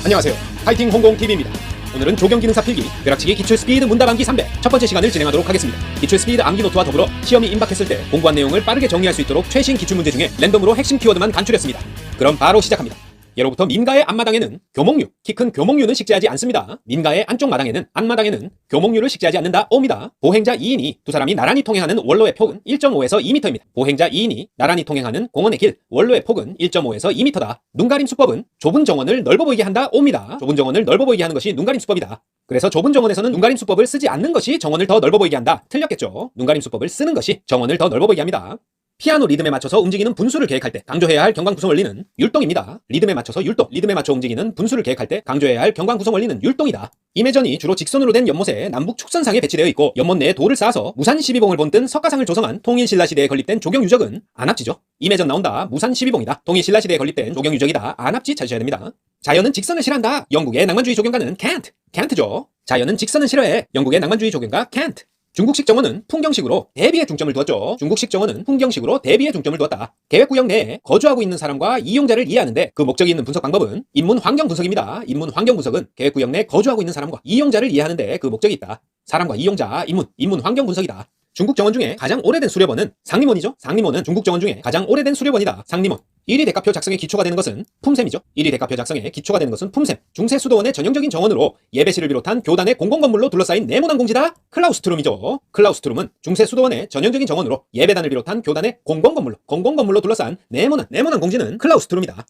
안녕하세요. 파이팅 홍공TV입니다. 오늘은 조경기능사 필기, 벼락치기 기출 스피드 문답 암기 300 첫 번째 시간을 진행하도록 하겠습니다. 기출 스피드 암기 노트와 더불어 시험이 임박했을 때 공부한 내용을 빠르게 정리할 수 있도록 최신 기출 문제 중에 랜덤으로 핵심 키워드만 간출했습니다. 그럼 바로 시작합니다. 예로부터 민가의 앞마당에는 교목류, 키 큰 교목류는 식재하지 않습니다. 민가의 안쪽 마당에는 앞마당에는 교목류를 식재하지 않는다. 옵니다. 보행자 2인이 두 사람이 나란히 통행하는 원로의 폭은 1.5에서 2m입니다. 보행자 2인이 나란히 통행하는 공원의 길, 원로의 폭은 1.5에서 2m다. 눈가림 수법은 좁은 정원을 넓어 보이게 한다. 옵니다. 좁은 정원을 넓어 보이게 하는 것이 눈가림 수법이다. 그래서 좁은 정원에서는 눈가림 수법을 쓰지 않는 것이 정원을 더 넓어 보이게 한다. 틀렸겠죠. 눈가림 수법을 쓰는 것이 정원을 더 넓어 보이게 합니다. 피아노 리듬에 맞춰서 움직이는 분수를 계획할 때 강조해야 할 경광구성 원리는 율동입니다. 리듬에 맞춰서 율동, 리듬에 맞춰 움직이는 분수를 계획할 때 강조해야 할 경광구성 원리는 율동이다. 임해전이 주로 직선으로 된 연못에 남북 축선상에 배치되어 있고 연못 내에 돌을 쌓아서 무산 12봉을 본뜬 석가상을 조성한 통일신라시대에 건립된 조경유적은 안압지죠. 임해전 나온다. 무산 12봉이다. 통일신라시대에 건립된 조경유적이다. 안압지 찾으셔야 됩니다. 자연은 직선을 싫어한다. 영국의 낭만주의 조경가는 칸트죠. 자연은 직선을 싫어해. 영국의 낭만주의 조경가 칸트. 중국식 정원은 풍경식으로 대비에 중점을 두었죠. 중국식 정원은 풍경식으로 대비에 중점을 두었다. 계획구역 내에 거주하고 있는 사람과 이용자를 이해하는데 그 목적이 있는 분석 방법은 인문 환경 분석입니다. 인문 환경 분석은 계획구역 내 거주하고 있는 사람과 이용자를 이해하는데 그 목적이 있다. 사람과 이용자, 인문 환경 분석이다. 중국 정원 중에 가장 오래된 수렵원은 상림원이죠. 상림원은 중국 정원 중에 가장 오래된 수렵원이다. 상림원. 1위 대가표 작성에 기초가 되는 것은 품셈이죠. 1위 대가표 작성에 기초가 되는 것은 품셈. 중세 수도원의 전형적인 정원으로 예배실을 비롯한 교단의 공공건물로 둘러싸인 네모난 공지다. 클라우스트룸이죠. 클라우스트룸은 중세 수도원의 전형적인 정원으로 예배단을 비롯한 교단의 공공건물로 둘러싼 네모난 공지는 클라우스트룸이다.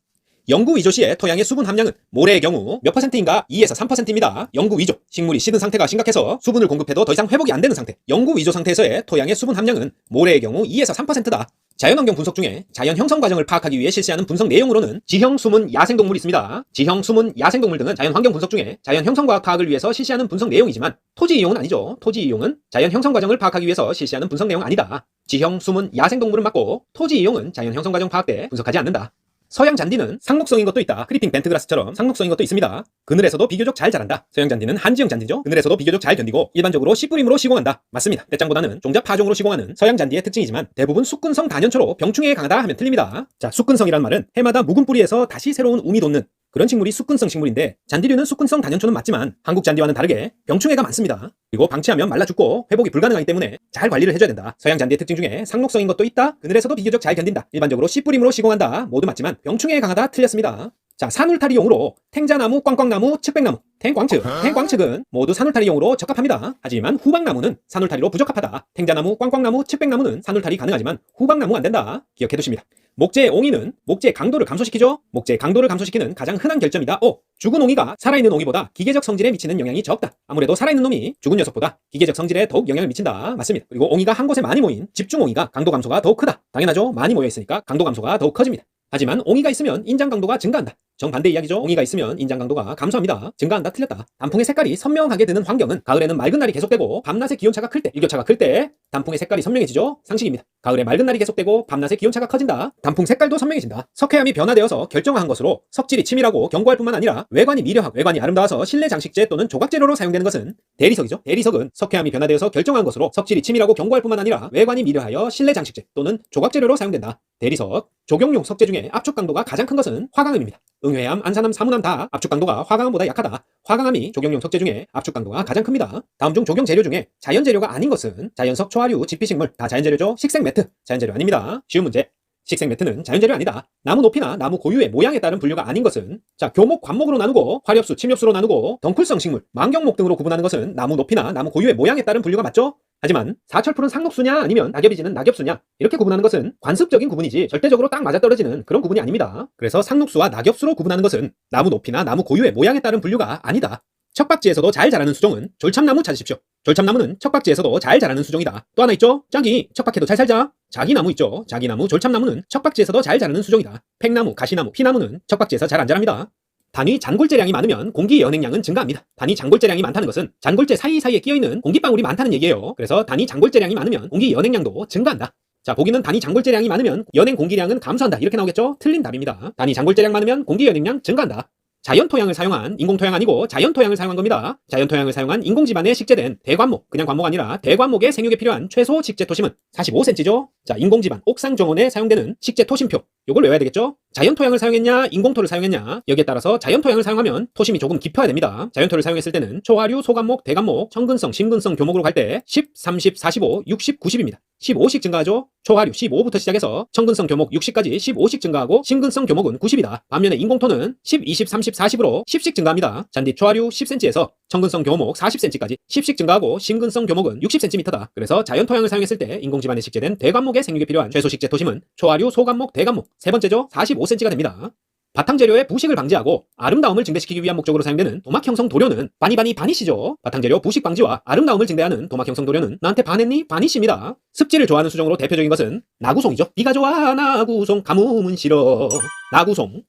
영구 위조 시에 토양의 수분 함량은 모래의 경우 몇 %인가? 2에서 3%입니다. 영구 위조, 식물이 시든 상태가 심각해서 수분을 공급해도 더 이상 회복이 안 되는 상태. 영구 위조 상태에서의 토양의 수분 함량은 모래의 경우 2에서 3%다. 자연환경 분석 중에 자연 형성 과정을 파악하기 위해 실시하는 분석 내용으로는 지형, 수문, 야생동물이 있습니다. 지형, 수문, 야생동물 등은 자연 환경 분석 중에 자연 형성과학 파악을 위해서 실시하는 분석 내용이지만 토지 이용은 아니죠. 토지 이용은 자연 형성 과정을 파악하기 위해서 실시하는 분석 내용 아니다. 지형, 수문, 야생동물은 맞고 토지 이용은 자연 형성 과정 파악 때 분석하지 않는다. 서양 잔디는 상록성인 것도 있다. 크리핑 벤트그라스처럼 상록성인 것도 있습니다. 그늘에서도 비교적 잘 자란다. 서양 잔디는 한지형 잔디죠. 그늘에서도 비교적 잘 견디고 일반적으로 씨뿌림으로 시공한다. 맞습니다. 떼짱보다는 종잡 파종으로 시공하는 서양 잔디의 특징이지만 대부분 숙근성 단연초로 병충해에 강하다 하면 틀립니다. 자, 숙근성이란 말은 해마다 묵은 뿌리에서 다시 새로운 움이 돋는 그런 식물이 숙근성 식물인데 잔디류는 숙근성 단연초는 맞지만 한국 잔디와는 다르게 병충해가 많습니다. 그리고 방치하면 말라 죽고 회복이 불가능하기 때문에 잘 관리를 해줘야 된다. 서양 잔디의 특징 중에 상록성인 것도 있다. 그늘에서도 비교적 잘 견딘다. 일반적으로 씨뿌림으로 시공한다. 모두 맞지만 병충해에 강하다. 틀렸습니다. 자, 산울타리용으로 탱자나무, 꽝꽝나무, 측백나무, 탱광측은 모두 산울타리용으로 적합합니다. 하지만 후박나무는 산울타리로 부적합하다. 탱자나무, 꽝꽝나무, 측백나무는 산울타리 가능하지만 후박나무 안 된다. 기억해두십니다. 목재의 옹이는 목재의 강도를 감소시키죠. 목재의 강도를 감소시키는 가장 흔한 결점이다. 죽은 옹이가 살아있는 옹이보다 기계적 성질에 미치는 영향이 적다. 아무래도 살아있는 놈이 죽은 녀석보다 기계적 성질에 더욱 영향을 미친다. 맞습니다. 그리고 옹이가 한 곳에 많이 모인 집중 옹이가 강도 감소가 더욱 크다. 당연하죠. 많이 모여있으니까 강도 감소가 더욱 커집니다. 하지만 옹이가 있으면 인장 강도가 증가한다. 정반대 이야기죠. 옹이가 있으면 인장 강도가 감소합니다. 증가한다. 틀렸다. 단풍의 색깔이 선명하게 드는 환경은 가을에는 맑은 날이 계속되고 밤낮의 기온차가 클 때, 일교차가 클 때 단풍의 색깔이 선명해지죠. 상식입니다. 가을에 맑은 날이 계속되고 밤낮의 기온차가 커진다. 단풍 색깔도 선명해진다. 석회암이 변화되어서 결정화한 것으로 석질이 치밀하고 견고할 뿐만 아니라 외관이 미려하고 외관이 아름다워서 실내 장식재 또는 조각재료로 사용되는 것은 대리석이죠. 대리석은 석회암이 변화되어서 결정화한 것으로 석질이 치밀하고 견고할 뿐만 아니라 외관이 미려하여 실내 장식재 또는 조각재료로 사용된다. 대리석. 조경용 석재 중에 압축 강도가 가장 큰 것은 화강암입니다. 응회암, 안산암, 사문암 다 압축 강도가 화강암보다 약하다. 화강암이 조경용 석재 중에 압축 강도가 가장 큽니다. 다음 중 조경 재료 중에 자연 재료가 아닌 것은 자연석, 초화류, 지피식물 다 자연 재료죠. 식생 매트 자연 재료 아닙니다. 쉬운 문제. 식생 매트는 자연 재료 아니다. 나무 높이나 나무 고유의 모양에 따른 분류가 아닌 것은 자, 교목, 관목으로 나누고 화렵수, 침엽수로 나누고 덩쿨성 식물, 망경목 등으로 구분하는 것은 나무 높이나 나무 고유의 모양에 따른 분류가 맞죠? 하지만 사철풀은 상록수냐 아니면 낙엽이 지는 낙엽수냐 이렇게 구분하는 것은 관습적인 구분이지 절대적으로 딱 맞아떨어지는 그런 구분이 아닙니다. 그래서 상록수와 낙엽수로 구분하는 것은 나무 높이나 나무 고유의 모양에 따른 분류가 아니다. 척박지에서도 잘 자라는 수종은 졸참나무 찾으십시오. 졸참나무는 척박지에서도 잘 자라는 수종이다. 또 하나 있죠? 짱이 척박해도 잘 살자. 자기나무 있죠? 자기나무, 졸참나무는 척박지에서도 잘 자라는 수종이다. 팽나무, 가시나무, 피나무는 척박지에서 잘 안 자랍니다. 단위 잔골재량이 많으면 공기 연행량은 증가합니다. 단위 잔골재량이 많다는 것은 잔골재 사이사이에 끼어있는 공기방울이 많다는 얘기예요. 그래서 단위 잔골재량이 많으면 공기 연행량도 증가한다. 자, 보기는 단위 잔골재량이 많으면 연행 공기량은 감소한다. 이렇게 나오겠죠? 틀린 답입니다. 단위 잔골재량 많으면 공기 연행량 증가한다. 자연 토양을 사용한 인공 토양 아니고 자연 토양을 사용한 겁니다. 자연 토양을 사용한 인공 지반에 식재된 대관목, 그냥 관목 아니라 대관목의 생육에 필요한 최소 식재 토심은 45cm죠. 자, 인공 지반 옥상 정원에 사용되는 식재 토심표 요걸 외워야 되겠죠? 자연토양을 사용했냐, 인공토를 사용했냐, 여기에 따라서 자연토양을 사용하면 토심이 조금 깊어야 됩니다. 자연토를 사용했을 때는 초하류, 소간목, 대간목, 청근성, 심근성 교목으로 갈 때 10, 30, 45, 60, 90입니다. 15씩 증가하죠? 초하류 15부터 시작해서 청근성 교목 60까지 15씩 증가하고 심근성 교목은 90이다. 반면에 인공토는 10, 20, 30, 40으로 10씩 증가합니다. 잔디 초하류 10cm에서 청근성 교목 40cm까지 10씩 증가하고 심근성 교목은 60cm다. 그래서 자연토양을 사용했을 때 인공지반에 식재된 대간목의 생육에 필요한 최소 식재 토심은 초하류, 소간목, 대간목 세 번째죠? 45cm가 됩니다. 바탕재료의 부식을 방지하고 아름다움을 증대시키기 위한 목적으로 사용되는 도막 형성 도료는 바니시죠. 바탕재료 부식 방지와 아름다움을 증대하는 도막 형성 도료는 나한테 반했니? 바니시입니다. 습지를 좋아하는 수종으로 대표적인 것은 나구송이죠. 네가 좋아 나구송 가뭄은 싫어. 나구송.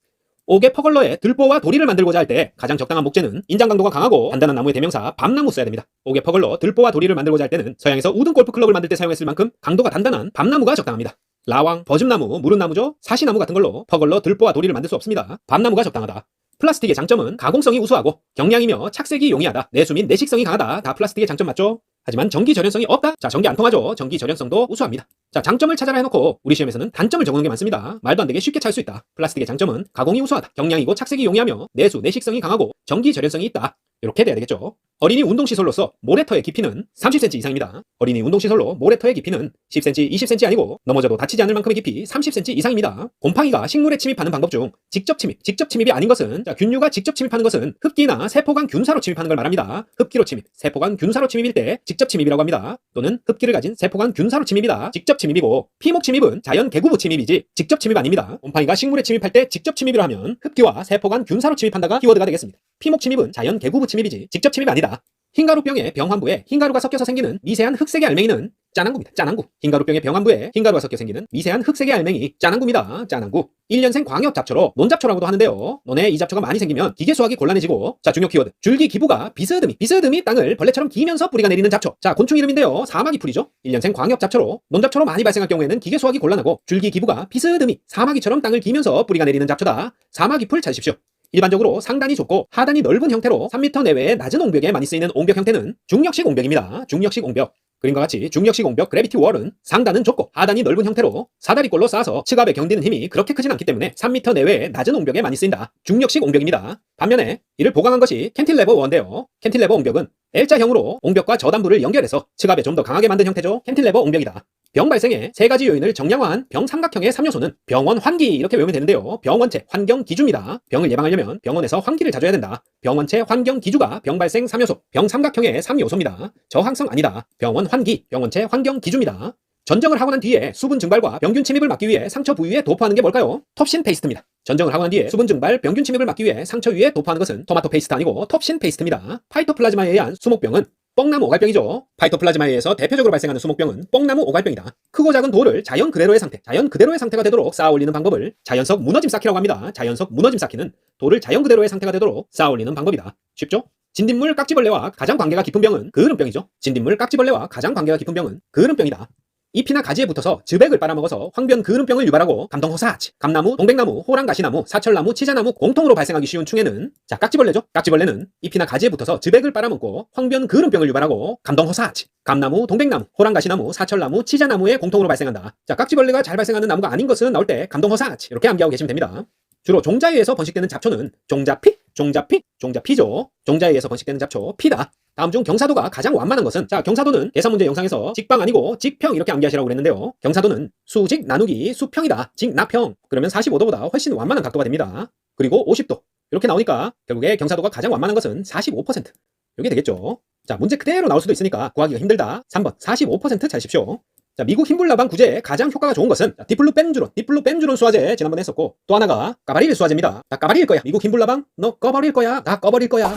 옥의 퍼걸러에 들보와 도리를 만들고자 할 때 가장 적당한 목재는 인장 강도가 강하고 단단한 나무의 대명사 밤나무 써야 됩니다. 옥의 퍼걸러 들보와 도리를 만들고자 할 때는 서양에서 우등 골프 클럽을 만들 때 사용했을 만큼 강도가 단단한 밤나무가 적당합니다. 라왕, 버즘나무, 무른나무죠. 사시나무 같은 걸로 퍼걸러, 들보와 도리를 만들 수 없습니다. 밤나무가 적당하다. 플라스틱의 장점은 가공성이 우수하고 경량이며 착색이 용이하다. 내수 및 내식성이 강하다. 다 플라스틱의 장점 맞죠? 하지만 전기 절연성이 없다? 자, 전기 안 통하죠. 전기 절연성도 우수합니다. 자, 장점을 찾아라 해놓고 우리 시험에서는 단점을 적어놓은 게 많습니다. 말도 안 되게 쉽게 찾을 수 있다. 플라스틱의 장점은 가공이 우수하다. 경량이고 착색이 용이하며 내수, 내식성이 강하고 전기 절연성이 있다. 이렇게 돼야 되겠죠. 어린이 운동시설로서 모래터의 깊이는 30cm 이상입니다. 어린이 운동시설로 모래터의 깊이는 10cm, 20cm 아니고 넘어져도 다치지 않을 만큼의 깊이 30cm 이상입니다. 곰팡이가 식물에 침입하는 방법 중 직접 침입이 아닌 것은 균류가 직접 침입하는 것은 흡기나 세포간 균사로 침입하는 걸 말합니다. 흡기로 침입, 세포간 균사로 침입일 때 직접 침입이라고 합니다. 또는 흡기를 가진 세포간 균사로 침입이다. 직접 침입이고 피목 침입은 자연 개구부 침입이지 직접 침입 아닙니다. 곰팡이가 식물에 침입할 때 직접 침입이라 하면 흡기와 세포간 균사로 침입한다가 키워드가 되겠습니다. 피목 침입은 자연 개구부 침입이지 직접 침입이 아니다. 흰가루병의 병환부에 흰가루가 섞여서 생기는 미세한 흑색의 알맹이는 짠항구입니다. 짠항구. 흰가루병의 병환부에 흰가루가 섞여 생기는 미세한 흑색의 알맹이 짠항구입니다. 짠항구. 1년생 광역 잡초로 논잡초라고도 하는데요. 논에 이 잡초가 많이 생기면 기계 수확이 곤란해지고, 자, 중요 키워드. 줄기 기부가 비스듬히 땅을 벌레처럼 기면서 뿌리가 내리는 잡초. 자, 곤충 이름인데요. 사마귀 풀이죠. 1년생 광역 잡초로 논잡초로 많이 발생할 경우에는 기계 수확이 곤란하고 줄기 기부가 비스듬히 사마귀처럼 땅을 기면서 뿌리가 내리는 잡초다. 사마귀 풀 찾으십시오. 일반적으로 상단이 좁고 하단이 넓은 형태로 3m 내외의 낮은 옹벽에 많이 쓰이는 옹벽 형태는 중력식 옹벽입니다. 중력식 옹벽. 그림과 같이 중력식 옹벽 그래비티 월은 상단은 좁고 하단이 넓은 형태로 사다리꼴로 쌓아서 측압에 견디는 힘이 그렇게 크진 않기 때문에 3m 내외의 낮은 옹벽에 많이 쓰인다. 중력식 옹벽입니다. 반면에 이를 보강한 것이 캔틸레버 원인데요. 캔틸레버 옹벽은 L자형으로 옹벽과 저단부를 연결해서 측압에 좀 더 강하게 만든 형태죠. 캔틸레버 옹벽이다. 병 발생의 세 가지 요인을 정량화한 병삼각형의 3요소는 병원 환기 이렇게 외우면 되는데요. 병원체 환경 기주입니다. 병을 예방하려면 병원에서 환기를 자주 해야 된다. 병원체 환경 기주가 병 발생 3요소, 병삼각형의 3요소입니다. 저항성 아니다. 병원 환기, 병원체 환경 기주입니다. 전정을 하고 난 뒤에 수분 증발과 병균 침입을 막기 위해 상처 부위에 도포하는 게 뭘까요? 톱신 페이스트입니다. 전정을 하고 난 뒤에 수분 증발, 병균 침입을 막기 위해 상처 위에 도포하는 것은 토마토 페이스트 아니고 톱신 페이스트입니다. 파이토플라즈마에 의한 수목병은 뽕나무 오갈병이죠. 파이토플라즈마에 의해서 대표적으로 발생하는 수목병은 뽕나무 오갈병이다. 크고 작은 돌을 자연 그대로의 상태가 되도록 쌓아 올리는 방법을 자연석 무너짐 쌓기라고 합니다. 자연석 무너짐 쌓기는 돌을 자연 그대로의 상태가 되도록 쌓아 올리는 방법이다. 쉽죠? 진딧물 깍지벌레와 가장 관계가 깊은 병은 그을음병이죠. 진딧물 깍지벌레와 가장 관계가 깊은 병은 그을음병이다. 잎이나 가지에 붙어서 즈백을 빨아먹어서 황변 그을음병을 유발하고 감동호사치, 감나무, 동백나무, 호랑가시나무, 사철나무, 치자나무 공통으로 발생하기 쉬운 충해는, 자, 깍지벌레죠. 깍지벌레는 잎이나 가지에 붙어서 즈백을 빨아먹고 황변 그을음병을 유발하고 감동호사치, 감나무, 동백나무, 호랑가시나무, 사철나무, 치자나무에 공통으로 발생한다. 자, 깍지벌레가 잘 발생하는 나무가 아닌 것은 나올 때 감동호사치 이렇게 암기하고 계시면 됩니다. 주로 종자에 의해서 번식되는 잡초는 종자피죠. 종자에 의해서 번식되는 잡초 피다. 다음 중 경사도가 가장 완만한 것은, 자, 경사도는 계산 문제 영상에서 직방 아니고 직평 이렇게 암기하시라고 그랬는데요. 경사도는 수직 나누기 수평이다. 직나평. 그러면 45도보다 훨씬 완만한 각도가 됩니다. 그리고 50도. 이렇게 나오니까 결국에 경사도가 가장 완만한 것은 45%. 이게 되겠죠. 자, 문제 그대로 나올 수도 있으니까 구하기가 힘들다. 3번 45% 찾으십시오. 자, 미국 흰불나방 구제에 가장 효과가 좋은 것은 디플루벤주론 수화제 지난번에 했었고, 또 하나가 까바릴 수화제입니다. 다 까바릴 거야. 미국 흰불나방 너 꺼버릴 거야. 다 꺼버릴 거야.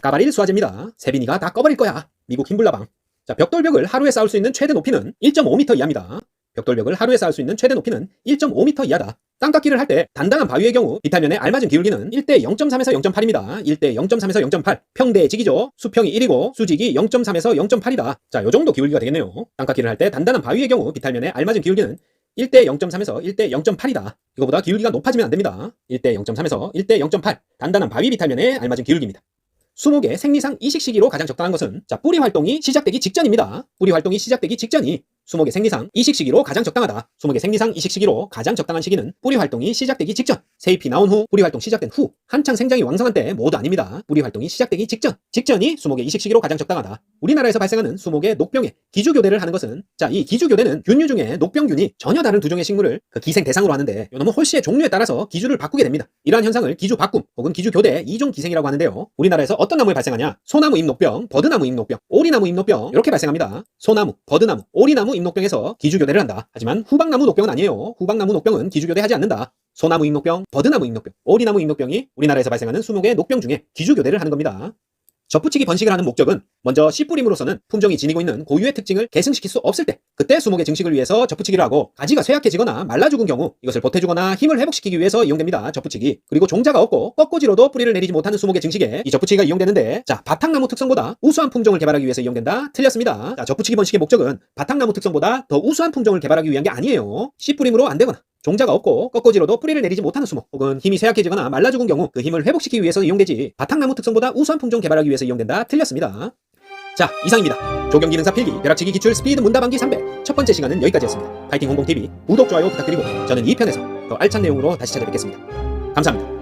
까바릴 수화제입니다. 세빈이가 다 꺼버릴 거야. 미국 흰불나방. 자, 벽돌벽을 하루에 쌓을 수 있는 최대 높이는 1.5m 이하입니다. 벽돌벽을 하루에 쌓을 수 있는 최대 높이는 1.5m 이하다. 땅깎기를 할 때 단단한 바위의 경우 비탈면에 알맞은 기울기는 1대 0.3에서 0.8입니다. 1대 0.3에서 0.8. 평대직이죠. 수평이 1이고 수직이 0.3에서 0.8이다. 자, 요 정도 기울기가 되겠네요. 땅깎기를 할 때 단단한 바위의 경우 비탈면에 알맞은 기울기는 1대 0.3에서 1대 0.8이다. 이거보다 기울기가 높아지면 안 됩니다. 1대 0.3에서 1대 0.8. 단단한 바위 비탈면에 알맞은 기울기입니다. 수목의 생리상 이식 시기로 가장 적당한 것은, 자, 뿌리 활동이 시작되기 직전입니다. 뿌리 활동이 시작되기 직전이 수목의 생리상 이식 시기로 가장 적당하다. 수목의 생리상 이식 시기로 가장 적당한 시기는 뿌리 활동이 시작되기 직전, 새잎이 나온 후, 뿌리 활동 시작된 후, 한창 생장이 왕성한 때 모두 아닙니다. 뿌리 활동이 시작되기 직전이 수목의 이식 시기로 가장 적당하다. 우리나라에서 발생하는 수목의 녹병에 기주교대를 하는 것은, 자, 이 기주교대는 균류 중에 녹병균이 전혀 다른 두 종의 식물을 그 기생 대상으로 하는데, 요놈은 홀씨의 종류에 따라서 기주를 바꾸게 됩니다. 이러한 현상을 기주 바꿈 혹은 기주 교대 이종 기생이라고 하는데요. 우리나라에서 어떤 나무에 발생하냐? 소나무 잎녹병, 버드나무 잎녹병, 오리나무 잎녹병 이렇게 발생합니다. 소나무, 버드나무, 오리나무 잎녹병에서 기주 교대를 한다. 하지만 후박나무 녹병은 아니에요. 후박나무 녹병은 기주 교대하지 않는다. 소나무 잎녹병, 버드나무 잎녹병, 오리나무 잎녹병이 우리나라에서 발생하는 수목의 녹병 중에 기주 교대를 하는 겁니다. 접붙이기 번식을 하는 목적은 먼저 씨뿌림으로서는 품종이 지니고 있는 고유의 특징을 계승시킬 수 없을 때, 그때 수목의 증식을 위해서 접붙이기를 하고, 가지가 쇠약해지거나 말라 죽은 경우 이것을 보태주거나 힘을 회복시키기 위해서 이용됩니다. 접붙이기. 그리고 종자가 없고 꺾꽂이로도 뿌리를 내리지 못하는 수목의 증식에 이 접붙이기가 이용되는데, 자, 바탕나무 특성보다 우수한 품종을 개발하기 위해서 이용된다? 틀렸습니다. 자, 접붙이기 번식의 목적은 바탕나무 특성보다 더 우수한 품종을 개발하기 위한 게 아니에요. 씨뿌림으로 안 되거나 종자가 없고 꺾꽂이로도 뿌리를 내리지 못하는 수목, 혹은 힘이 쇠약해지거나 말라 죽은 경우 그 힘을 회복시키기 위해서 이용되지, 바탕나무 특성보다 우수한 품종 개발하기 위해서 이용된다? 틀렸습니다. 자, 이상입니다. 조경기능사 필기 벼락치기 기출 스피드 문다방기 300 첫 번째 시간은 여기까지였습니다. 파이팅 홍콩TV 구독, 좋아요 부탁드리고 저는 2편에서 더 알찬 내용으로 다시 찾아뵙겠습니다. 감사합니다.